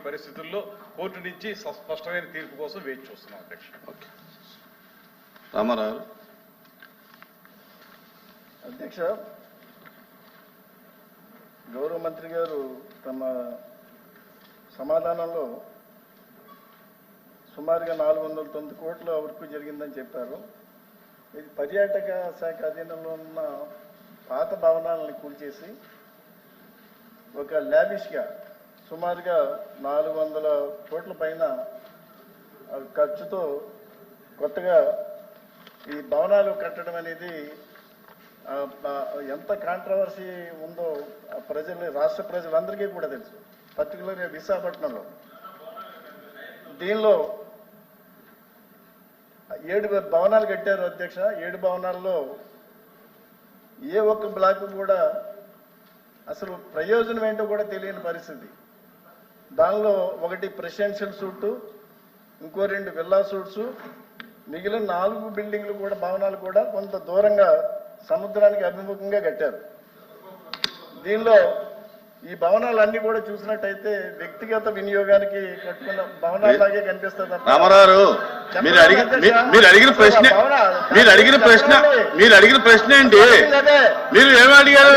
పరిస్థితుల్లో కోర్టు నుంచి స్పష్టమైన తీర్పు కోసం వేచి చూస్తున్నాం అధ్యక్ష. రామారావు అధ్యక్ష, గౌరవ మంత్రి గారు తమ సమాధానంలో సుమారుగా 409 కోట్ల వరకు జరిగిందని చెప్పారు. ఇది పర్యాటక శాఖ అధీనంలో ఉన్న పాత భవనాలను కూల్చేసి ఒక లావిష్గా సుమారుగా 400 కోట్ల పైన ఖర్చుతో కొత్తగా ఈ భవనాలు కట్టడం అనేది ఎంత కాంట్రవర్సీ ఉందో రాష్ట్ర ప్రజలందరికీ కూడా తెలుసు. పర్టికులర్గా విశాఖపట్నంలో దీనిలో 7 భవనాలు కట్టారు అధ్యక్ష. 7 భవనాల్లో ఏ ఒక్క బ్లాక్ కూడా అసలు ప్రయోజనం ఏంటో కూడా తెలియని పరిస్థితి. దానిలో ఒకటి ప్రెసిడెన్షియల్ సూటు, ఇంకో 2 విల్లా సూట్స్, మిగిలిన 4 బిల్డింగ్లు కూడా భవనాలు కూడా కొంత దూరంగా సముద్రానికి అభిముఖంగా కట్టారు. దీనిలో ఈ భవనాలన్నీ కూడా చూసినట్టయితే వ్యక్తిగత వినియోగానికి కట్టుకున్న భవనాలాగే కనిపిస్తుంది. రామారావు మీరు అడిగిన ప్రశ్న ఏంటి? మీరు ఏమడిగారు?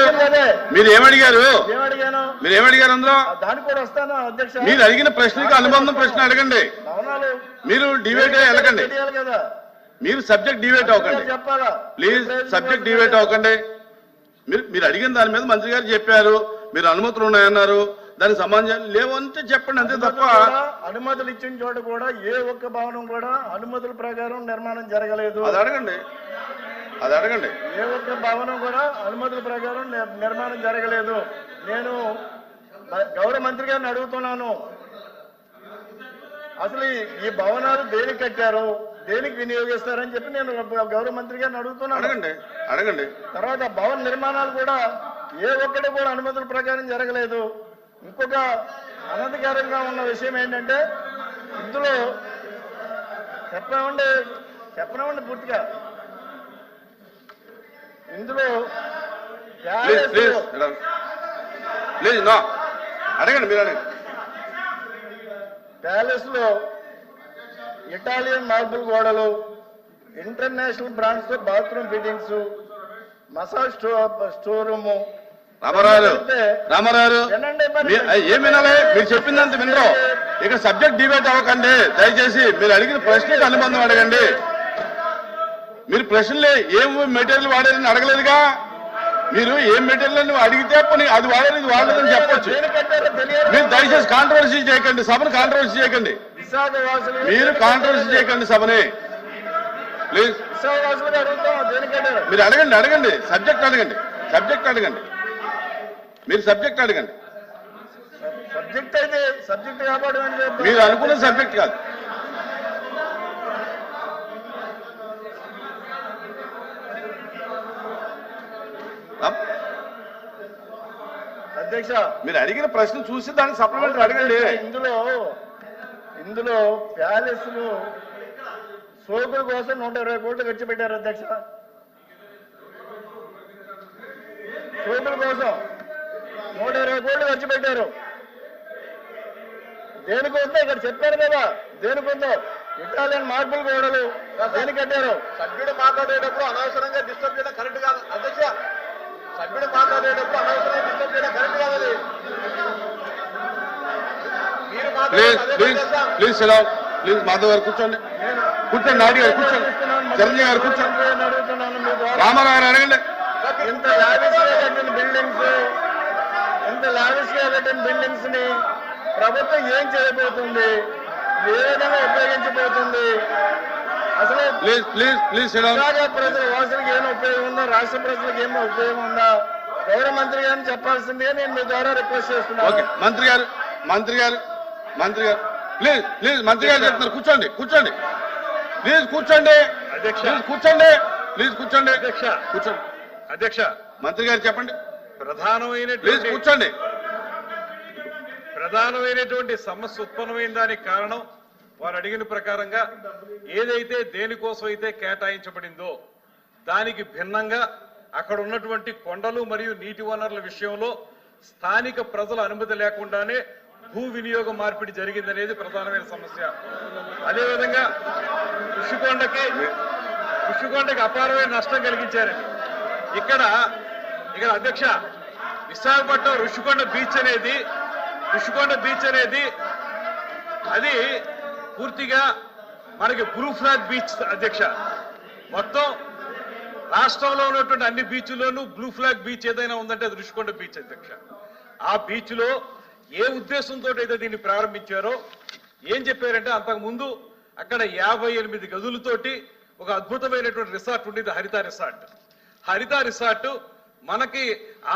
అందులో దానికి కూడా వస్తాను అధ్యక్ష. మీరు అడిగిన ప్రశ్నకి అనుబంధం ప్రశ్న అడగండి. భవనాలు మీరు డిబేట్ వెళ్ళకండి. కదా, మీరు సబ్జెక్ట్ డిబేట్ అవ్వకండి చెప్పాలా ప్లీజ్. సబ్జెక్ట్ డిబేట్ అవ్వకండి. మీరు అడిగిన దాని మీద మంత్రి గారు చెప్పారు, మీరు అనుమతులు ఉన్నాయన్నారు, దానికి సంబంధం లేవంటే చెప్పండి, అంతే తప్ప. అనుమతులు ఇచ్చిన చోట కూడా ఏ ఒక్క భవనం కూడా అనుమతుల ప్రకారం నిర్మాణం జరగలేదు. అది అడగండి. ఏ ఒక్క భవనం కూడా అనుమతుల ప్రకారం నిర్మాణం జరగలేదు. నేను గౌరవ మంత్రి గారిని అడుగుతున్నాను, అసలు ఈ భవనాలు దేనికి కట్టారు, దేనికి వినియోగిస్తారని చెప్పి నేను గౌరవ మంత్రి గారిని అడుగుతున్నాను. అడగండి. తర్వాత భవన నిర్మాణాలు కూడా ఏ ఒక్కటి కూడా అనుమతుల ప్రకారం జరగలేదు. ఇంకొక అనధికారంగా ఉన్న విషయం ఏంటంటే, ఇందులో చెప్పనివ్వండి పూర్తిగా. ఇందులో ప్యాలెస్ లో ఇటాలియన్ మార్బుల్ గోడలు, ఇంటర్నేషనల్ బ్రాండ్స్ తో bathroom fittings, massage store room. Ramarao ఏం వినాలి? మీరు చెప్పిందంత వినరు. ఇక్కడ సబ్జెక్ట్ డిబేట్ అవ్వకండి దయచేసి. మీరు అడిగిన ప్రశ్నకి అనుబంధం అడగండి. మీరు ప్రశ్నలే ఏం మెటీరియల్ వాడారని అడగలేదుగా. మీరు ఏం మెటీరియల్ అడిగితే అది వాడారు ఇది వాడలేదని చెప్పొచ్చు. మీరు దయచేసి కాంట్రవర్సీ చేయకండి, సభను కాంట్రవర్సీ చేయకండి. మీరు కాంట్రవర్సీ చేయకండి సభని ప్లీజ్. మీరు అడగండి. సబ్జెక్ట్ అడగండి. మీరు సబ్జెక్ట్ అడగండి. సబ్జెక్ట్ అయితే సబ్జెక్ట్ కాపాడు. మీరు అనుకున్న సబ్జెక్ట్ కాదు. అధ్యక్ష, మీరు అడిగిన ప్రశ్న చూసి దానికి సప్లిమెంటరీ అడగండి. ఇందులో ప్యాలెస్ లో సోకుల కోసం 120 కోట్లు ఖర్చు పెట్టారు అధ్యక్ష. సోకుల కోసం 120 కోట్లు ఖర్చు పెట్టారు. దేనికొందో ఇక్కడ చెప్పారు కదా, దేనికొందో ఇటాలియన్ మార్బుల్ గోడలు దేనికి కట్టారు. సభ్యుడు మాట్లాడేటప్పుడు అనవసరంగా డిస్టర్బ్ చేయడం కరెక్ట్ కాదు అధ్యక్ష. సభ్యుడు మాట్లాడేటప్పుడు అనవసరంగా డిస్టర్బ్ చేయడం కరెక్ట్ కాదు. ప్లీజ్ మాధవ్ గారు కూర్చోండి. నాయుడు గారు కూర్చోండి. చిరంజీవి గారు కూర్చోండి. రామారావు గారు అడగండి. ఇంత లావిష్గా కట్టిన బిల్డింగ్స్ ని ప్రభుత్వం ఏం చేయబోతుంది, ఏ విధంగా ఉపయోగించబోతుంది, అసలు ప్రజల వాసులకు ఏమైనా ఉపయోగం ఉందా, రాష్ట్ర ప్రజలకు ఏమైనా ఉపయోగం ఉందా, గౌరవ మంత్రి గారిని చెప్పాల్సిందిగా నేను మీ ద్వారా రిక్వెస్ట్ చేస్తున్నాను. మంత్రి గారు ప్లీజ్ మంత్రి గారు చెప్తున్నారు. కూర్చోండి ప్లీజ్ కూర్చోండి. అధ్యక్ష మంత్రి గారు చెప్పండి. ప్రధానమైనటువంటి సమస్య ఉత్పన్నమైన దానికి కారణం వారు అడిగిన ప్రకారంగా ఏదైతే దేనికోసం అయితే కేటాయించబడిందో దానికి భిన్నంగా అక్కడ ఉన్నటువంటి కొండలు మరియు నీటి వనరుల విషయంలో స్థానిక ప్రజల అనుమతి లేకుండానే భూ వినియోగ మార్పిడి జరిగిందనేది ప్రధానమైన సమస్య. అదేవిధంగా ఋషికొండకి అపారమైన నష్టం కలిగించారండి. ఇక్కడ అధ్యక్ష విశాఖపట్నం ఋషికొండ బీచ్ అనేది అది పూర్తిగా మనకి బ్లూ ఫ్లాగ్ బీచ్ అధ్యక్ష. మొత్తం రాష్ట్రంలో ఉన్నటువంటి అన్ని బీచ్ల్లోనూ బ్లూ ఫ్లాగ్ బీచ్ ఏదైనా ఉందంటే అది ఋషికొండ బీచ్ అధ్యక్ష. ఆ బీచ్ లో ఏ ఉద్దేశంతో అయితే దీన్ని ప్రారంభించారో ఏం చెప్పారంటే, అంతకుముందు అక్కడ 58 గదులతోటి ఒక అద్భుతమైనటువంటి రిసార్ట్ ఉండేది, హరిత రిసార్ట్ మనకి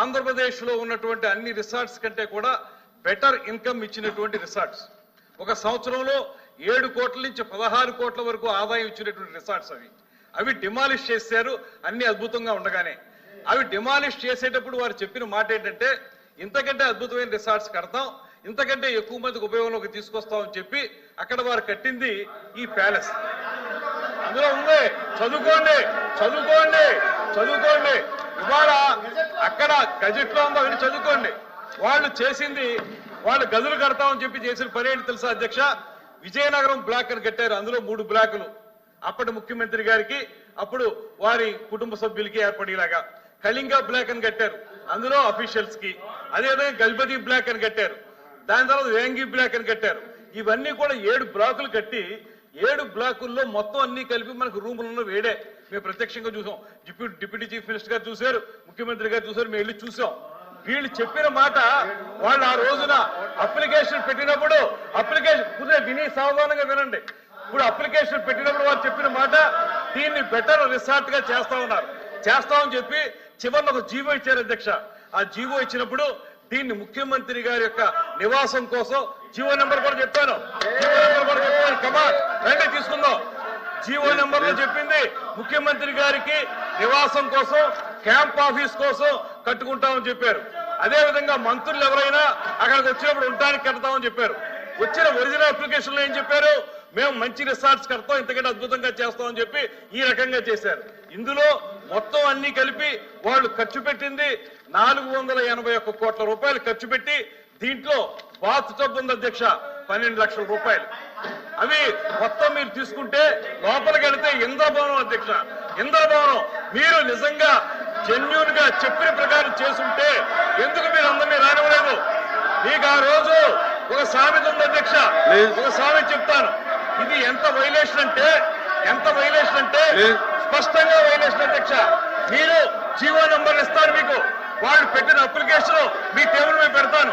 ఆంధ్రప్రదేశ్ లో ఉన్నటువంటి అన్ని రిసార్ట్స్ కంటే కూడా బెటర్ ఇన్కమ్ ఇచ్చినటువంటి రిసార్ట్స్. ఒక సంవత్సరంలో 7 కోట్ల నుంచి 16 కోట్ల వరకు ఆదాయం ఇచ్చినటువంటి రిసార్ట్స్ అవి డిమాలిష్ చేశారు. అన్ని అద్భుతంగా ఉండగానే అవి డిమాలిష్ చేసేటప్పుడు వారు చెప్పిన మాట ఏంటంటే, ఇంతకంటే అద్భుతమైన రిసార్ట్స్ కడతాం, ఇంతకంటే ఎక్కువ మందికి ఉపయోగంలోకి తీసుకొస్తామని చెప్పి అక్కడ వారు కట్టింది ఈ ప్యాలెస్. అందులో ఉంది, చదువుకోండి. ఇవాళ అక్కడ గజెట్ లో ఉందో అవన్నీ చదువుకోండి. వాళ్ళు గదులు కడతామని చెప్పి చేసిన పని ఏంటి తెలుసా అధ్యక్ష? విజయనగరం బ్లాక్ అని కట్టారు. అందులో 3 బ్లాకులు అప్పటి ముఖ్యమంత్రి గారికి, అప్పుడు వారి కుటుంబ సభ్యులకి ఏర్పడేలాగా. కళింగ బ్లాక్ అని కట్టారు, అందులో అఫీషియల్స్ కి. అదేవిధంగా గల్బది బ్లాక్ అని కట్టారు. దాని తర్వాత వేంగి బ్లాక్ అని కట్టారు. ఇవన్నీ కూడా 7 బ్లాకులు కట్టి 7 బ్లాకుల్లో మొత్తం అన్ని కలిపి మనకు రూములను వేడే మేము ప్రత్యక్షంగా చూసాం. డిప్యూటీ చీఫ్ మినిస్టర్ గారు చూశారు, ముఖ్యమంత్రి గారు చూశారు, మేము వెళ్ళి చూసాం. వీళ్ళు చెప్పిన మాట వాళ్ళు ఆ రోజున అప్లికేషన్ పెట్టినప్పుడు విని సావధానంగా వినండి. ఇప్పుడు అప్లికేషన్ పెట్టినప్పుడు వారు చెప్పిన మాట, దీన్ని బెటర్ రిసార్ట్ గా చేస్తామని చెప్పి చివరిలో ఒక జీవో ఇచ్చారు అధ్యక్ష. ఆ జీవో ఇచ్చినప్పుడు దీన్ని ముఖ్యమంత్రి గారి యొక్క నివాసం కోసం జీవో నెంబర్ కూడా చెప్పాను. కమాన్ రండి తీసుకుందాం. జీవో నెంబర్ లో చెప్పింది ముఖ్యమంత్రి గారికి నివాసం కోసం, క్యాంప్ ఆఫీస్ కోసం కట్టుకుంటామని చెప్పారు. అదేవిధంగా మంత్రులు ఎవరైనా అక్కడికి వచ్చినప్పుడు ఉండడానికి కడతామని చెప్పారు. వచ్చిన ఒరిజినల్ అప్లికేషన్ లో ఏం చెప్పారు? మేము మంచి రిసార్ట్స్ కడతాం, ఇంతకంటే అద్భుతంగా చేస్తామని చెప్పి ఈ రకంగా చేశారు. ఇందులో మొత్తం అన్ని కలిపి వాళ్ళు ఖర్చు పెట్టింది 481 కోట్ల రూపాయలు ఖర్చు పెట్టి, దీంట్లో బాత్ టబ్ ఉంది అధ్యక్ష 12 లక్షల రూపాయలు. అవి మొత్తం మీరు తీసుకుంటే లోపలికి వెళితే ఇంద్రభవనం అధ్యక్ష, ఇంద్రభవనం. మీరు నిజంగా జెన్యూన్ గా చెప్పిన ప్రకారం చేసుంటే ఎందుకు మీరు అందరినీ రానివ్వలేదు? మీకు ఆ రోజు ఒక సామెత ఉంది అధ్యక్ష, ఒక సామెత చెప్తాను. ఇది ఎంత వైలేషన్ అంటే స్పష్టంగా వైలేషన్ అధ్యక్ష. మీరు జీవో నంబర్లు ఇస్తాను మీకు, వాళ్ళు పెట్టిన అప్లికేషన్ మీ టేబుల్ మీద పెడతాను.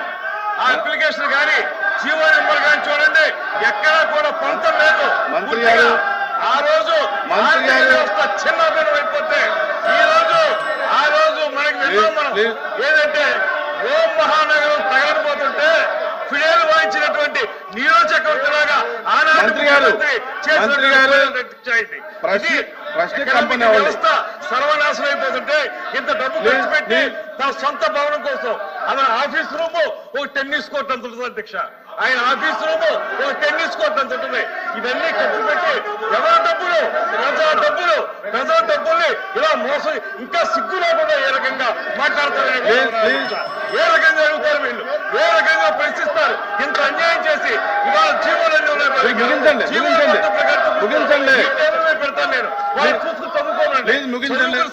ఆ అప్లికేషన్ కానీ జీవో నెంబర్ కానీ చూడండి, ఎక్కడా కూడా పొంతం లేదు. ఆ రోజు వ్యవస్థ చిన్నదనం అయిపోతే ఆ రోజు మనకి నిర్మాణం ఏదంటే ఓం మహానగరం తగలకపోతుంటే ఫిడేలు వాయించినటువంటి నియోజకవర్గలాగా వ్యవస్థ సర్వనాశనం అయిపోతుంటే ఇంత డబ్బు ఖర్చు పెట్టి తన సొంత భవనం కోసం అతని ఆఫీస్ రూమ్ ఒక టెన్నిస్ కోర్ట్ అంత ఉంటుంది అధ్యక్ష. ఆయన ఆఫీస్ రూమ్ ఒక టెన్నిస్ కోర్ట్ అంత ఉంటుంది. ఇవన్నీ ఖర్చు పెట్టి ఎవరి డబ్బులు, ప్రజా డబ్బుల్ని ఇలా మోసం, ఇంకా సిగ్గు లేకుండా ఏ రకంగా మాట్లాడతారు, ఏ రకంగా అడుగుతారు వీళ్ళు, ఏ రకంగా ప్రశ్నిస్తారు? ఇంత అన్యాయం చేసి ఇవాళ జీవోలన్నీ ఉన్నాయి. పెడతాను నేను, వాళ్ళు చూసుకుని చదువుకోనండి,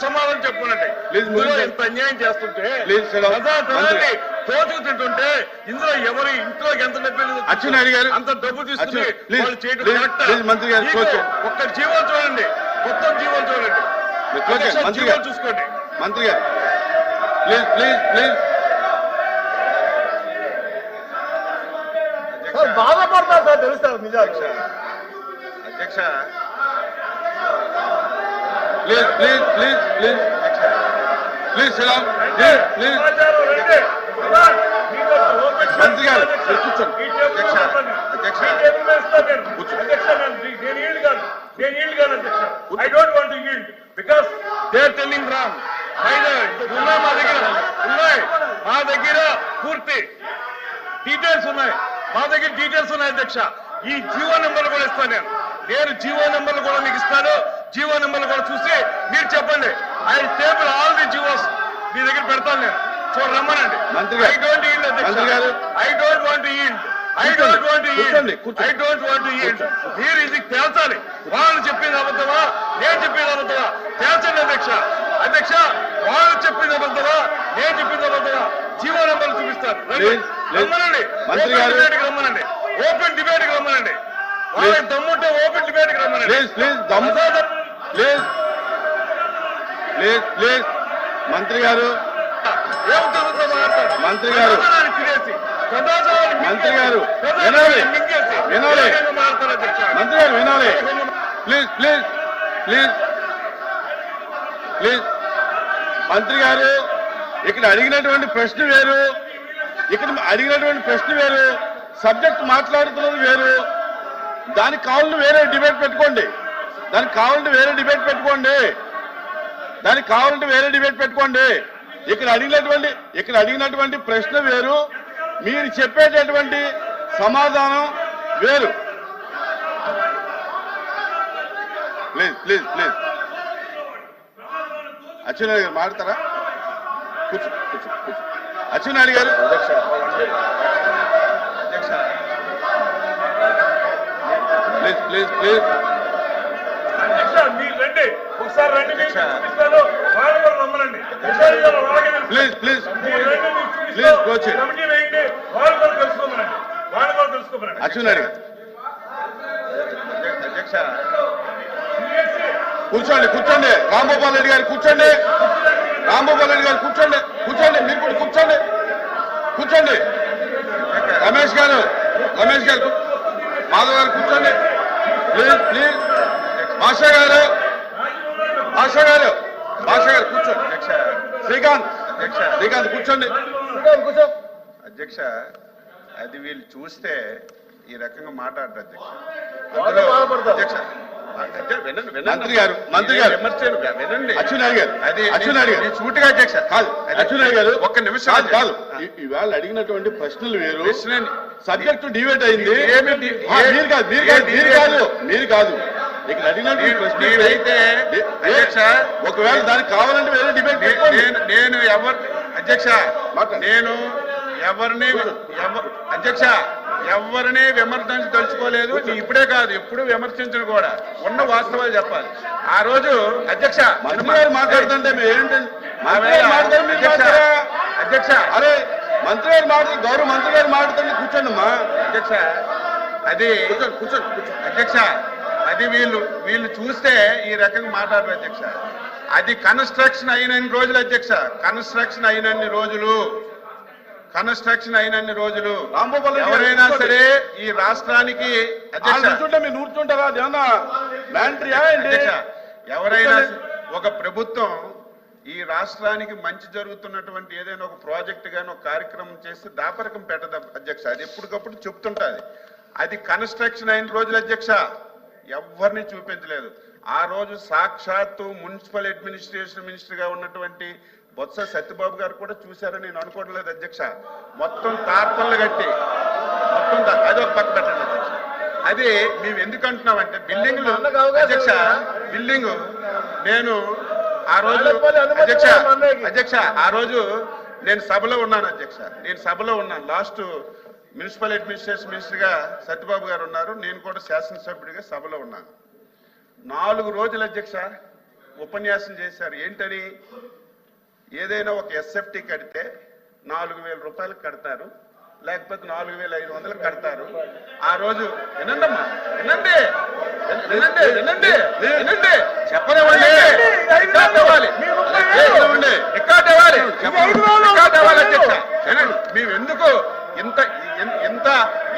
సమాధానం చెప్పుకోనండి. ఇంత అన్యాయం చేస్తుంటే ప్రజాధనాన్ని తోచుకు తింటుంటే ఇందులో ఎవరి ఇంట్లోకి ఎంత డబ్బు అంత డబ్బు తీసుకుని వాళ్ళు చేయడం ఒక్క జీవోలు చూడండి, మొత్తం జీవోలు చూడండి, జీవోలు చూసుకోండి. మంత్రి గారు ప్లీజ్ బాధపడతా సార్, తెలుస్తారు నిజాలు. అధ్యక్ష ప్లీజ్ మంత్రి గారు కూర్చోండి. I don't want to yield because they are telling wrong. మా దగ్గర పూర్తి డీటెయిల్స్ ఉన్నాయి, అధ్యక్ష. ఈ జీవో నెంబర్లు కూడా ఇస్తాను నేను జీవో నెంబర్లు కూడా మీకు ఇస్తాను. జీవో నెంబర్లు కూడా చూసి మీరు చెప్పండి. I table all the GOs మీ దగ్గర పెడతాను నేను, రమ్మనండి. మంత్రి గారు I don't want to yield. I don't want కూర్చోండి, కూర్చోండి. ఐ డోంట్ వాంట్ మీరు ఇది తేల్చాలి. వాళ్ళు చెప్పింది అబద్ధమా, నేను చెప్పింది అబద్ధమా తేల్చండి అధ్యక్ష. అధ్యక్ష, వాళ్ళు చెప్పింది అబద్ధమా, నేను చెప్పింది అబద్ధమా జీవో నెంబర్లు చూపిస్తారు. రమ్మనండి, మంత్రి గారు రమ్మనండి, ఓపెన్ డిబేట్ కి రమ్మనండి. వాళ్ళకి దమ్ముంటే ఓపెన్ డిబేట్ కి రమ్మనండి. Please please please please please మంత్రి గారు మంత్రి గారు మంత్రి గారు వినాలి వినాలి మంత్రి గారు వినాలి. ప్లీజ్ ప్లీజ్ ప్లీజ్ ప్లీజ్ మంత్రి గారు ఇక్కడ అడిగినటువంటి ప్రశ్న వేరు, ఇక్కడ అడిగినటువంటి ప్రశ్న వేరు, సబ్జెక్ట్ మాట్లాడుతున్నది వేరు. దానికి కావాలని వేరే డిబేట్ పెట్టుకోండి, దానికి కావాలంటే వేరే డిబేట్ పెట్టుకోండి, దానికి కావాలంటే వేరే డిబేట్ పెట్టుకోండి. ఇక్కడ అడిగినటువంటి ప్రశ్న వేరు, మీరు చెప్పేటటువంటి సమాధానం వేరు. ప్లీజ్ ప్లీజ్ ప్లీజ్ అచ్చెన్నాయుడు గారు మాట్లాడతారా? కూర్చో కూర్చో కూర్చో. అచ్చెన్నాయుడు గారు ప్లీజ్ ప్లీజ్ ప్లీజ్ మీరు రండి, ఒకసారి రండి, రమ్మనండి. Please please please coach committee వేయండి, వాళ్ళు కూడా తెలుసుకోమనండి, వాళ్ళు కూడా తెలుసుకోమనండి. అచ్చెన్నాయుడు గారు అధ్యక్ష కూర్చోండి కూర్చోండి. రాంగోపాల్ రెడ్డి గారు కూర్చోండి, రాంగోపాల్ రెడ్డి గారు కూర్చోండి కూర్చోండి, మీరు కూడా కూర్చోండి కూర్చోండి. రమేష్ గారు మాధవ్ గారు కూర్చోండి ప్లీజ్ ప్లీజ్. భాషా గారు కూర్చోండి. శ్రీకాంత్ కూర్చోండి. అధ్యక్ష, అది వీళ్ళు చూస్తే ఈ రకంగా మాట్లాడరు అధ్యక్ష. అధ్యక్ష మంత్రి గారు వినండి. అచ్చెన్నాయుడు గారు సూటిగా అధ్యక్ష కాదు, అచ్చెన్నాయుడు గారు ఒక్క నిమిషం కాదు. ఇవాళ అడిగినటువంటి ప్రశ్నలు వేరు, సబ్జెక్టు డిబేట్ అయింది. మీరు కాదు ఇక్కడ అడిగినటువంటి ప్రశ్న అయితే అధ్యక్ష, ఒకవేళ దానికి కావాలంటే వేరే డిబేట్ నేను అధ్యక్ష నేను ఎవరిని అధ్యక్ష ఎవరిని విమర్శించదలుచుకోలేదు. ఇప్పుడే కాదు, ఎప్పుడు విమర్శించను కూడా, ఉన్న వాస్తవాలు చెప్పాలి. ఆ రోజు అధ్యక్ష మాట్లాడుతుంటే అధ్యక్ష అరే మంత్రి గారు మాట్లాడు, గౌరవ మంత్రి గారు మాట్లాడుతుంటే కూర్చోండి అమ్మా. అధ్యక్ష అది కూర్చోండి అధ్యక్ష, అది వీళ్ళు చూస్తే ఈ రకంగా మాట్లాడరు అధ్యక్ష. అది కన్స్ట్రక్షన్ అయినన్ని రోజులు అధ్యక్ష, కన్స్ట్రక్షన్ అయినన్ని రోజులు ఎవరైనా సరే ఈ రాష్ట్రానికి మీరు నూర్చుంటారా? ఎవరైనా ఒక ప్రభుత్వం ఈ రాష్ట్రానికి మంచి జరుగుతున్నటువంటి ఏదైనా ఒక ప్రాజెక్ట్ గాని ఒక కార్యక్రమం చేస్తే దాపరకం పెట్టదు అధ్యక్ష. అది ఎప్పటికప్పుడు చెప్తుంటది. అది కన్స్ట్రక్షన్ అయిన రోజులు అధ్యక్ష ఎవరిని చూపించలేదు. ఆ రోజు సాక్షాత్తు మున్సిపల్ అడ్మినిస్ట్రేషన్ మినిస్టర్ గా ఉన్నటువంటి బొత్స సత్యబాబు గారు కూడా చూశారని నేను అనుకోవట్లేదు అధ్యక్ష. మొత్తం తార్పన్లు కట్టి మొత్తం అది ఒక పక్క పెట్టండి అధ్యక్ష. అది మేము ఎందుకు అంటున్నామంటే బిల్డింగ్లు అధ్యక్ష, బిల్డింగ్ నేను ఆ రోజు అధ్యక్ష ఆ రోజు నేను సభలో ఉన్నాను. లాస్ట్ మున్సిపల్ అడ్మినిస్ట్రేషన్ మినిస్టర్ గా సత్యబాబు గారు ఉన్నారు, నేను కూడా శాసనసభ్యుడిగా సభలో ఉన్నాను. 4 రోజులు అధ్యక్ష ఉపన్యాసం చేశారు. ఏంటని, ఏదైనా ఒక ఎస్ఎఫ్టీ కడితే 4,000 రూపాయలు కడతారు, లేకపోతే 4,500 కడతారు. ఆ రోజు వినండి చెప్పనివ్వండి, రికార్డ్ అవ్వాలి అధ్యక్ష. మేము ఎందుకు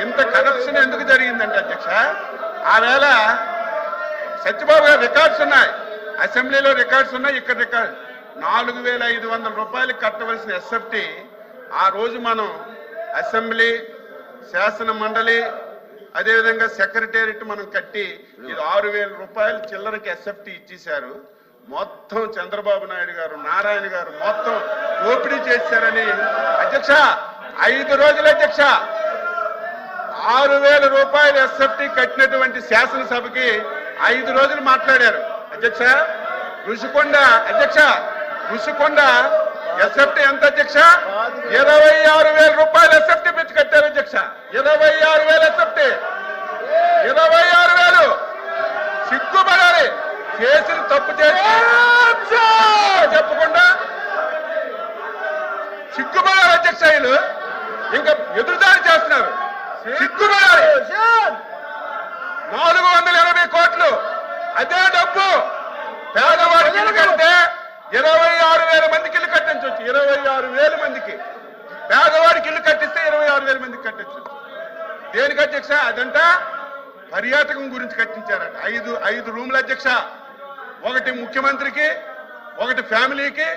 ఇంత కరప్షన్ ఎందుకు జరిగిందంటే అధ్యక్ష, ఆ వేళ సత్యబాబు గారు రికార్డ్స్ ఉన్నాయి, అసెంబ్లీలో రికార్డ్స్ ఉన్నాయి, ఇక్కడ రికార్డ్ 4,500 రూపాయలు కట్టవలసిన ఎస్ఎఫ్టీ ఆ రోజు మనం అసెంబ్లీ, శాసన మండలి, అదేవిధంగా సెక్రటేరియట్ మనం కట్టి ఇది 6,000 రూపాయలు చిల్లరకి ఎస్ఎఫ్టీ ఇచ్చేశారు. మొత్తం చంద్రబాబు నాయుడు గారు, నారాయణ గారు మొత్తం దోపిడీ చేశారని అధ్యక్ష 5 రోజులు అధ్యక్ష 6,000 రూపాయలు ఎస్ఎఫ్టీ కట్టినటువంటి శాసనసభకి 5 రోజులు మాట్లాడారు అధ్యక్ష. ఋషికొండ ఎస్ఎఫ్టీ ఎంత అధ్యక్ష? 26,000 రూపాయలు ఎస్ఎఫ్టీ పెంచి కట్టారు అధ్యక్ష. 26,000 ఎస్ఎఫ్టీ, 26,000. సిగ్గుపడాలి. చేసిన తప్పు చేసి చెప్పకుండా సిగ్గుపడాలి అధ్యక్ష. వీళ్ళు ఇంకా ఎదురుదాడి చేస్తున్నారు. సిగ్గుపడాలి. 480 కోట్లు అదే డబ్బు పేదవాడికి ఇల్లు కంటే 26,000 మందికి ఇల్లు కట్టించవచ్చు. 26,000 మందికి పేదవాడికి ఇల్లు కట్టిస్తే 26,000 మందికి కట్టించవచ్చు. దేనికి అధ్యక్ష? అదంట పర్యాటకం గురించి కట్టించారట. 5 రూముల అధ్యక్ష. ఒకటి ముఖ్యమంత్రికి, ఒకటి ఫ్యామిలీకి.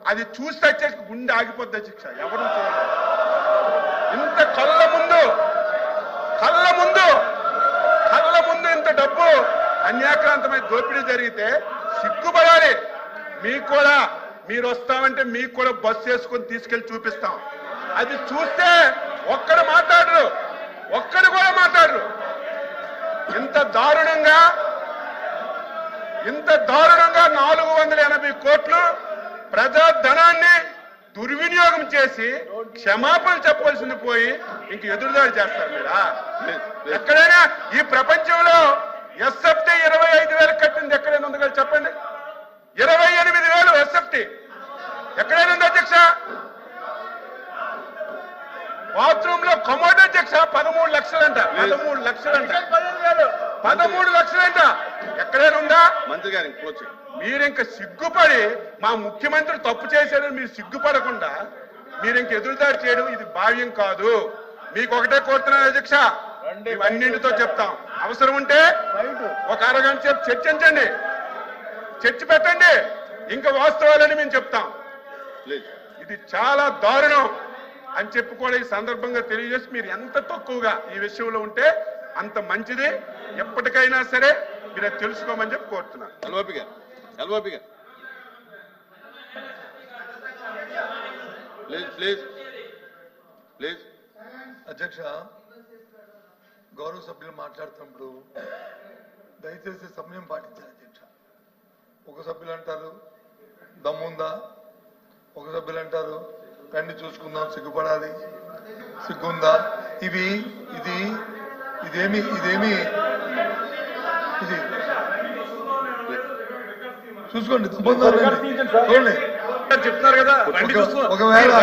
అది చూస్తే వచ్చేసి గుండె ఆగిపోద్ది అధ్యక్ష. ఎవరు చూడాలి? ఇంత కళ్ళ ముందు ఇంత డబ్బు అన్యాక్రాంతమైన దోపిడీ జరిగితే సిగ్గుపడాలి. మీకు కూడా, మీరు వస్తామంటే మీకు కూడా బస్సు వేసుకొని తీసుకెళ్లి చూపిస్తాం. అది చూస్తే ఒక్కడు కూడా మాట్లాడరు. ఇంత దారుణంగా 480 కోట్లు ప్రజా ధనాన్ని దుర్వినియోగం చేసి క్షమాపణ చెప్పవలసింది పోయి ఇంక ఎదురుదాడి చేస్తారు మీరా? ఎక్కడైనా ఈ ప్రపంచంలో ఎస్ఎఫ్టీ 25,000 కట్టింది ఎక్కడైనా ఉంది కదా చెప్పండి? 28,000 ఎస్ఎఫ్టీ ఎక్కడైనా ఉంది అధ్యక్ష? బాత్రూమ్ లో కమోడ్ అధ్యక్ష 13 లక్షలంట. 13 లక్షలంట. ఎక్కడైనా ఉందా? మంత్రి గారు మీరు ఇంకా సిగ్గుపడి మా ముఖ్యమంత్రి తప్పు చేశారని మీరు సిగ్గుపడకుండా మీరు ఇంక ఎదురుదాడి చేయడం ఇది భావ్యం కాదు. మీకు ఒకటే కోరుతున్నాను అధ్యక్ష, ఇవన్నింటితో చెప్తాం. అవసరం ఉంటే ఒక అరగంట సేపు చర్చించండి, చర్చ పెట్టండి. ఇంకా వాస్తవాలని మేము చెప్తాం. ఇది చాలా దారుణం అని చెప్పి కూడా ఈ సందర్భంగా తెలియజేసి మీరు ఎంత తక్కువగా ఈ విషయంలో ఉంటే అంత మంచిది. ఎప్పటికైనా సరే మీరు అది తెలుసుకోమని చెప్పి కోరుతున్నాను. ఎల్ఓపి గారు ప్లీజ్. అధ్యక్ష, గౌరవ సభ్యులు మాట్లాడుతున్నప్పుడు దయచేసి సమయం పాటించాలి అధ్యక్ష. ఒక సభ్యులు అంటారు దమ్ముందా, ఒక సభ్యులు అంటారు రండి చూసుకుందాం, సిగ్గుపడాలి, సిగ్గుందా. ఇదేమి చూసుకోండి. చూడండి, చెప్తున్నారు కదా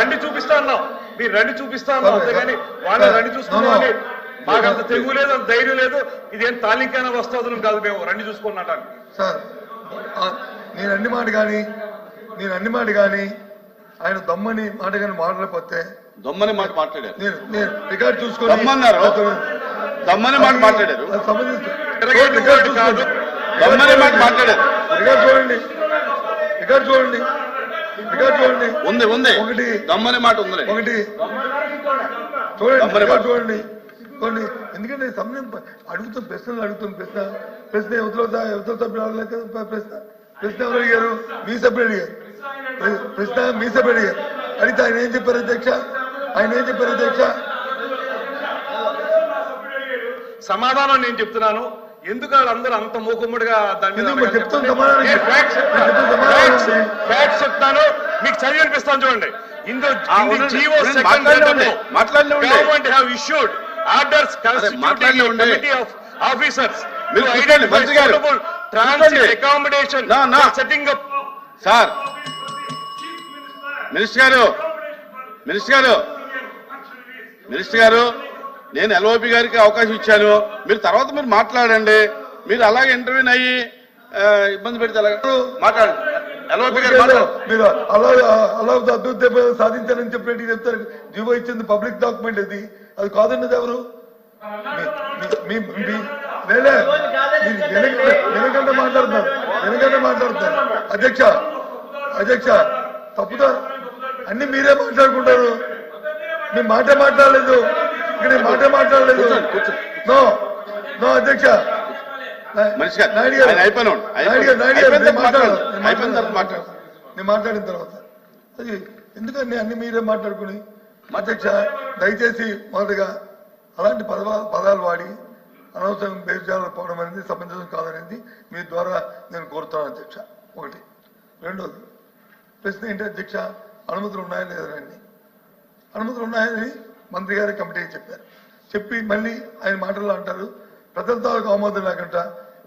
రండి చూపిస్తా అన్నాం. మీరు రండి చూపిస్తా అన్నాం అంతేగాని వాళ్ళ రండి చూసుకున్నాం. మాకు అంత తెగువ లేదు, అంత ధైర్యం లేదు. ఇదేం తాలింకైనా వస్తుంది కాదు. మేము రండి చూసుకున్నట్టు సార్. నేను అన్ని మాట కానీ ఆయన దమ్మని మాట కానీ మాట్లాడకపోతే దమ్మని మాట మాట్లాడారు. నేను రికార్డు చూసుకొని దమ్మన్నారు, దమ్మని మాట మాట్లాడారు. రికార్డు చూడండి. ఉంది ఒకటి దమ్మని మాట ఉంది. ఒకటి చూడండి. ఎందుకంటే సమయం ప్రశ్న యువతల సభ్యులు అడగలేదు కదా. ప్రశ్న ఎవరు అడిగారు? మీ సభ్యులు అడిగారు. అడిగితే ఆయన ఏం చెప్పారు అధ్యక్ష? సమాధానం నేను చెప్తున్నాను. ఎందుకు వాళ్ళందరూ అంత మూకుమ్మడిగా దాని మీద ఫ్యాక్ట్స్ చెప్తాను, మీకు చదివి అనిపిస్తాను. చూడండి, government have issued orders committee of officers transit accommodation setting up. Sir minister గారు నేను ఎల్ఓపి గారికి అవకాశం ఇచ్చాను. మీరు తర్వాత మీరు మాట్లాడండి. మీరు అలాగే ఇంటర్వ్యూని అయ్యి ఇబ్బంది పెడితే మాట్లాడండి. ఎల్ఓపి గారు మీరు అలా అభివృద్ధి సాధించారని చెప్పినట్టు చెప్తారు. జీవో ఇచ్చింది పబ్లిక్ డాక్యుమెంట్. అది కాదన్నది ఎవరు? వెనకంటే మాట్లాడుతున్నారు అధ్యక్ష. తప్పుదా? అన్ని మీరే మాట్లాడుకుంటారు. మీ మాట మాట్లాడలేదు. ఇక్కడ మాట్లాడలేదు. నో అధ్యక్ష. నేను మాట్లాడిన తర్వాత అది ఎందుకంటే అన్ని మీరే మాట్లాడుకుని. అధ్యక్ష, దయచేసి మొదటగా అలాంటి పదాలు వాడి అనవసరం బేజాలు పోవడం అనేది సమంజసం కాదనేది మీ ద్వారా నేను కోరుతాను అధ్యక్ష. ఒకటి. రెండోది ప్రశ్న ఏంటి అధ్యక్ష? అనుమతులు ఉన్నాయా లేదండి, అనుమతులు ఉన్నాయని మంత్రి గారి కమిటీకి చెప్పారు. చెప్పి మళ్ళీ ఆయన మాటల్లో అంటారు ప్రజల తాలూకు ఆమోదం లేకుండా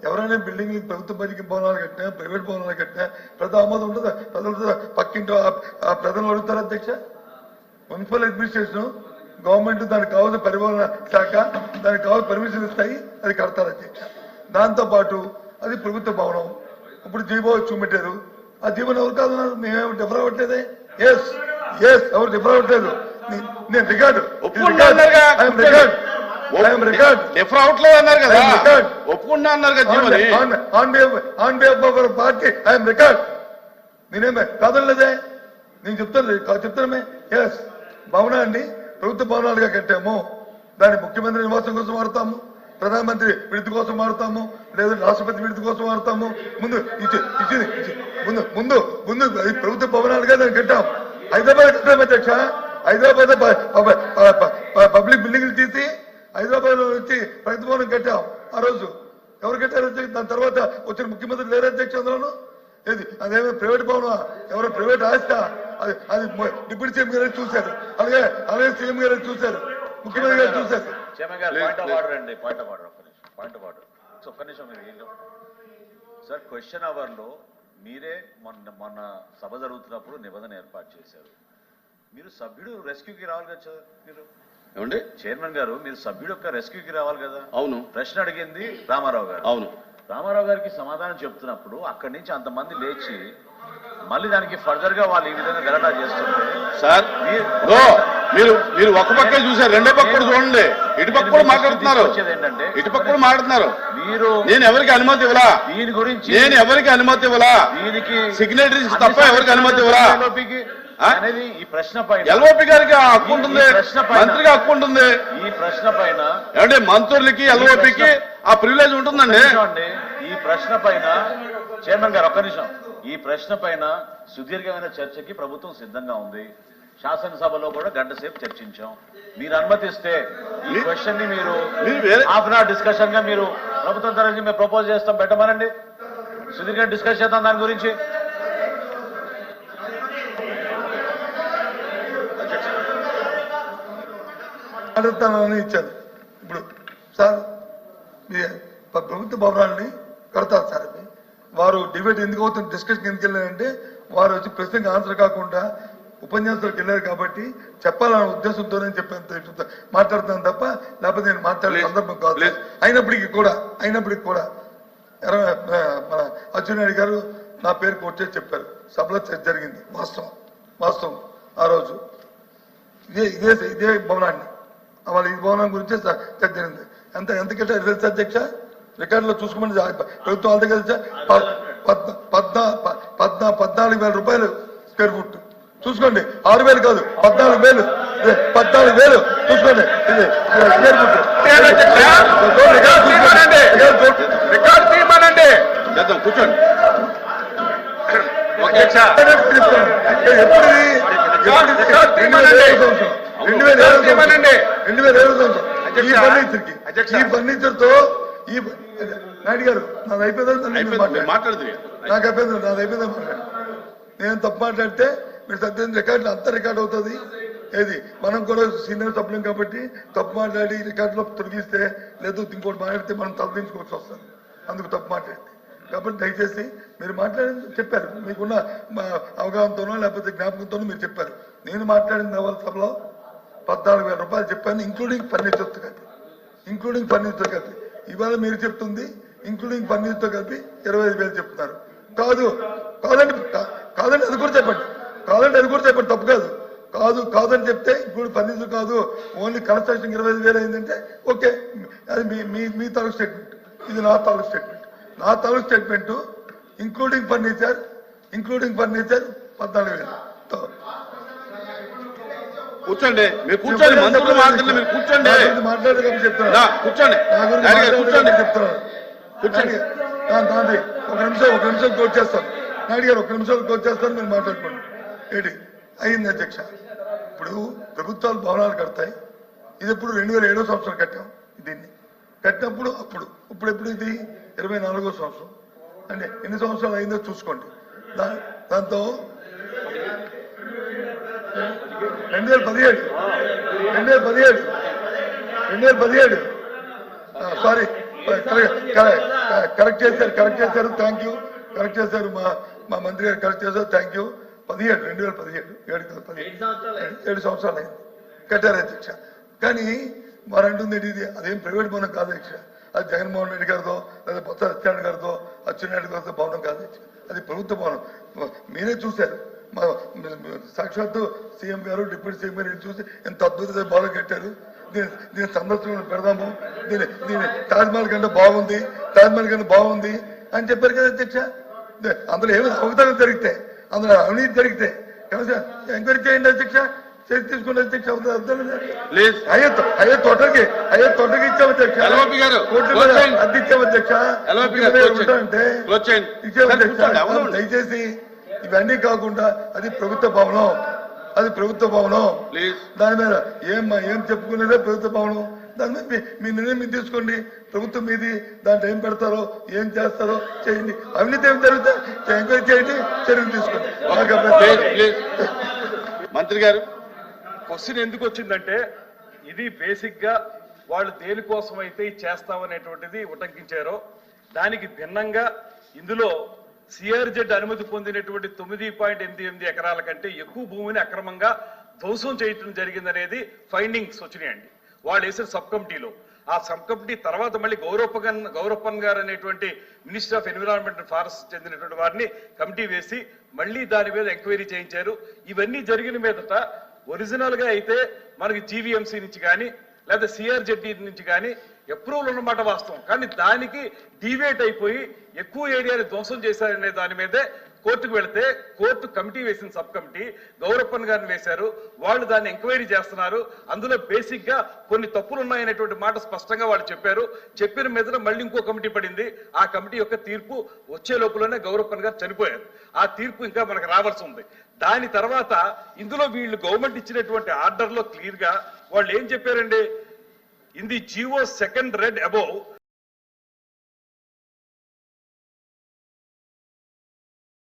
ఎవరైనా బిల్డింగ్ ప్రభుత్వ పనికి భవనాలు కట్టినా ప్రైవేట్ భవనాలు కట్టినా ప్రజల ఆమోదం ఉంటుందా? ప్రజలతో పక్కింటో ఆ ప్రజలు అడుగుతారు అధ్యక్ష. మున్సిపల్ అడ్మినిస్ట్రేషన్ గవర్నమెంట్ దానికి కావాల్సిన పరిపాలన శాఖ దానికి కావాల్సిన పర్మిషన్ ఇస్తాయి, అది కడతారు అధ్యక్ష. దాంతోపాటు అది ప్రభుత్వ భవనం. ఇప్పుడు జీవో చూపెట్టారు, ఆ జీవోని ఎవరు కాదన్నారు, మేమేమి డిఫర్ అవ్వట్లేదే. ఎస్ ఎస్ ఎవరు డిఫర్ అవ్వట్లేదు. నేను రికార్డు డిఫర్ అవట్లేదు అన్నారు కదా, ఒప్పుకున్నా అన్నారు కదా on behalf of our party I'm record. నేనేమే కాదనలేదే, నేను చెప్తానమే. ఎస్ భవనాన్ని ప్రభుత్వ భవనాలుగా కట్టాము, దాన్ని ముఖ్యమంత్రి నివాసం కోసం వాడతాము, ప్రధానమంత్రి విడుదల కోసం వాడతాము, లేదా రాష్ట్రపతి విడుదల కోసం వాడతాము. ముందు అది ప్రభుత్వ భవనాలుగా దాన్ని కట్టాం. హైదరాబాద్ కట్టాము అధ్యక్ష. హైదరాబాద్ పబ్లిక్ బిల్డింగ్లు తీసి హైదరాబాద్ లో వచ్చి ప్రభుత్వ భవనం కట్టాం. ఆ రోజు ఎవరు కట్టారు అధ్యక్ష? దాని తర్వాత వచ్చిన ముఖ్యమంత్రి లేరు అధ్యక్ష అందులోను. ఏది అదేమో ప్రైవేట్ భవనం, ఎవరో ప్రైవేట్ ఆస్తా, అది డిప్యూటీ సీఎం గారు చూశారు, అలాగే సీఎం గారు చూశారు, ముఖ్యమంత్రి గారు చూశారు. సార్ క్వశ్చన్ అవర్ లో మీరే మొన్న సభ జరుగుతున్నప్పుడు నిబంధన ఏర్పాటు చేశారు. మీరు సభ్యుడు రెస్క్యూకి రావాలి కదా సార్. మీరు ఏమండి చైర్మన్ గారు, మీరు సభ్యుడు యొక్క రెస్క్యూకి రావాలి కదా. అవును, ప్రశ్న అడిగింది రామారావు గారు. అవును, రామారావు గారికి సమాధానం చెప్తున్నప్పుడు అక్కడి నుంచి అంతమంది లేచి మళ్ళీ దానికి ఫర్దర్ గా వాళ్ళు ఈ విధంగా గలాటా చేస్తుంటే సార్ మీరు ఒక పక్కే చూసారు, రెండో పక్క కూడా చూడండి. ఇటుపక్క కూడా మాట్లాడుతున్నారు, ఏంటంటే ఇటుపక్క కూడా మాట్లాడుతున్నారు. మీరు నేను ఎవరికి అనుమతి ఇవ్వలా, దీని గురించి నేను ఎవరికి అనుమతి ఇవ్వలా, దీనికి సిగ్నేటరీస్ తప్ప ఎవరికి అనుమతి ఇవ్వలా అనేది ఈ ప్రశ్న పైన ఎల్ఓపి గారికి హక్కు ఉంటుంది, మంత్రికి హక్కు ఉంటుంది. ఈ ప్రశ్న పైన ఏమంటే మంత్రులకి ఎల్ఓపికి ఆ ప్రివిలేజ్ ఉంటుందండి. ఈ ప్రశ్న పైన చైర్మన్ గారు ఒక్క నిమిషం, ఈ ప్రశ్న పైన సుదీర్ఘమైన చర్చకి ప్రభుత్వం సిద్ధంగా ఉంది. శాసనసభలో కూడా గంట సేపు చర్చించాం. మీరు అనుమతిస్తే ఈ క్వశ్చన్ ని మీరు హాఫ్ అన్ అవర్ డిస్కషన్ గా మీరు ప్రభుత్వం తరఫు మేము ప్రపోజ్ చేస్తాం, పెట్టమనండి. సుదీర్ఘ డిస్కస్ చేద్దాం దాని గురించి. అడుగుతానని ఇచ్చారు. ఇప్పుడు సార్ ప్రభుత్వ భవనాన్ని కడతారు సార్. అది వారు డిబేట్ ఎందుకు అవుతుంది, డిస్కషన్ ఎందుకు వెళ్ళారంటే వారు వచ్చి ప్రశ్నకి ఆన్సర్ కాకుండా ఉపన్యాసాలకు వెళ్ళారు కాబట్టి చెప్పాలన్న ఉద్దేశంతోనే చెప్పాను, మాట్లాడుతున్నాను తప్ప లేకపోతే నేను మాట్లాడే సందర్భం కాదు. అయినప్పటికీ కూడా మన అచ్చెన్నాయుడు గారు నా పేరు కొట్టే చెప్పారు. సభలో చర్చ జరిగింది, వాస్తవం. ఆ రోజు ఇదే భవనాన్ని వాళ్ళ ఈ భవనం గురించే చర్చ జరిగింది. ఎంత కట్టారు తెలుసా అధ్యక్ష? రికార్డులో చూసుకోమని ప్రభుత్వం వాళ్ళ దగ్గర 14,000 రూపాయలు స్క్వేర్ ఫుట్. చూసుకోండి, 6,000 కాదు, 14,000 చూసుకోండి. ఇది స్క్వేర్ ఫుట్ రికార్డు తీయమనండి. కూర్చోండి. ఈ ఫర్నిచర్ తో నాయుడు గారు నాది అయిపోయిందని మాట్లాడుతుంది, నాకు అయిపోయింది, నాది అయిపోయిందని మాట్లాడు. నేను తప్పు మాట్లాడితే మీరు సత్యం రికార్డులు అంతా రికార్డ్ అవుతుంది. ఏది మనం కూడా సీనియర్ సభ్యులం కాబట్టి తప్పు మాట్లాడి రికార్డులో తొలగిస్తే లేదు ఇంకోటి మాట్లాడితే మనం తలదించుకోవాల్సి వస్తుంది. అందుకు తప్పు మాట్లాడింది కాబట్టి దయచేసి మీరు మాట్లాడింది చెప్పారు, మీకున్న అవగాహనతోనో లేకపోతే జ్ఞాపకంతోనో మీరు చెప్పారు. నేను మాట్లాడిన వాళ్ళ సభలో 14,000 రూపాయలు చెప్పాను, ఇంక్లూడింగ్ ఫర్నిచర్తో కలిపి. ఇవాళ మీరు చెప్తుంది ఇంక్లూడింగ్ ఫర్నిచర్తో కలిపి 25,000 చెప్తున్నారు. కాదండి అది కూడా చెప్పండి, తప్పు కాదని చెప్తే ఇంక్లూడింగ్ ఫర్నిచర్ కాదు, ఓన్లీ కన్స్ట్రక్షన్ 25,000 అయిందంటే ఓకే, అది మీ తాలూకు స్టేట్మెంట్, ఇది నా తాలూకు స్టేట్మెంట్. Including furniture 14,000. కూర్చోండి, మీరు కూర్చోండి, మంత్రులు మాట్లాడండి, మీరు కూర్చోండి, మాట్లాడేటప్పుడు చెప్తాను, కూర్చోండి, చెప్తున్నాను. ఒక నిమిషం కోట్ చేస్తాను. నాయుడు గారు ఒక నిమిషం కోట్ చేస్తాను, మీరు మాట్లాడుకోండి. ఏంటి అయింది అధ్యక్ష? ఇప్పుడు ప్రభుత్వాలు భవనాలు కడతాయి. ఇది ఎప్పుడు 2007వ సంవత్సరం కట్టాం. దీన్ని కట్టినప్పుడు ఇప్పుడు ఎప్పుడు ఇది 24వ సంవత్సరం. అంటే ఎన్ని సంవత్సరాలు అయిందో చూసుకోండి. దాంతో 2017 సారీ కరెక్ట్ చేశారు థ్యాంక్ యూ కరెక్ట్ చేశారు మా మంత్రి గారు కరెక్ట్ చేశారు థ్యాంక్ యూ 2017 7 సంవత్సరాలు అయింది కట్టారు అధ్యక్ష. కానీ వారు అంటుంది ఇది అదేం ప్రైవేట్ భవనం కాదు అధ్యక్ష, అది జగన్మోహన్ రెడ్డి గారితో లేదా బొత్స సత్యనారాయణ గారితో అచ్చెన్నాయుడు గారితో భవనం కాదు అధ్యక్ష, అది ప్రభుత్వ భవనం. మీరే చూశారు సాక్షాత్తు సీఎం గారు డిప్యూటీ సీఎం గారు చూసి ఎంత అద్భుతంగా భవనం కట్టారు, దీని సందర్శన పెడదాము, దీని తాజ్మహల్ కంటే బాగుంది అని చెప్పారు కదా అధ్యక్ష. అందులో ఏమైనా అవకతవకలు జరిగితే, అందులో అవినీతి జరిగితే ఎంక్వైరీ చేయండి అధ్యక్ష, చర్య తీసుకునే అధ్యక్ష. అయ్యే తోటకి ఇచ్చాము అధ్యక్ష, అద్దె ఇచ్చాము అధ్యక్ష, అంటే ఇచ్చాము అధ్యక్ష. దయచేసి ఇవన్నీ కాకుండా అది ప్రభుత్వ భవనం, దాని మీద ఏం చెప్పుకునేదే ప్రభుత్వ భవనం, దాని మీద మీ నిర్ణయం మీరు తీసుకోండి. ప్రభుత్వం మీది, దాంట్లో ఏం పెడతారో ఏం చేస్తారో చేయండి. అవినీతి ఏం జరుగుతా ఎంక్వైరీ చేయండి, చర్యలు తీసుకోండి. మంత్రి గారు క్వశ్చన్ ఎందుకు వచ్చిందంటే ఇది బేసిక్ గా వాళ్ళు దేనికోసం అయితే చేస్తామనేటువంటిది ఉటంకించారో దానికి భిన్నంగా ఇందులో సిఆర్జెడ్ అనుమతి పొందినటువంటి 9.88 ఎకరాల కంటే ఎక్కువ భూమిని అక్రమంగా ధ్వంసం చేయటం జరిగిందనేది ఫైండింగ్స్ వచ్చినాయండి వాళ్ళు వేసిన సబ్ కమిటీలో. ఆ సబ్ కమిటీ తర్వాత మళ్ళీ గౌరప్పన్ గారు అనేటువంటి minister of environment and forest చెందినటువంటి వారిని కమిటీ వేసి మళ్ళీ దాని మీద ఎంక్వైరీ చేయించారు. ఇవన్నీ జరిగిన మీదట ఒరిజినల్ గా అయితే మనకి జీవీఎంసీ నుంచి కానీ లేదా సిఆర్జెడ్డి నుంచి కానీ అప్రూవల్ ఉన్నమాట వాస్తవం, కానీ దానికి డీవియేట్ అయిపోయి ఎక్కువ ఏరియాని ధ్వంసం చేశారనే దాని మీదే కోర్టుకు వెళితే కోర్టు కమిటీ వేసిన సబ్ కమిటీ గౌరప్పన్ గారిని వేశారు, వాళ్ళు దాన్ని ఎంక్వైరీ చేస్తున్నారు. అందులో బేసిక్ గా కొన్ని తప్పులు ఉన్నాయనేటువంటి మాట స్పష్టంగా వాళ్ళు చెప్పారు. చెప్పిన మీద మళ్ళీ ఇంకో కమిటీ పడింది. ఆ కమిటీ యొక్క తీర్పు వచ్చే లోపలనే గౌరప్పన్ గారు చనిపోయారు. ఆ తీర్పు ఇంకా మనకు రావాల్సి ఉంది. దాని తర్వాత ఇందులో వీళ్ళు గవర్నమెంట్ ఇచ్చినటువంటి ఆర్డర్ లో క్లియర్ గా వాళ్ళు ఏం చెప్పారండి, in the Jio second red above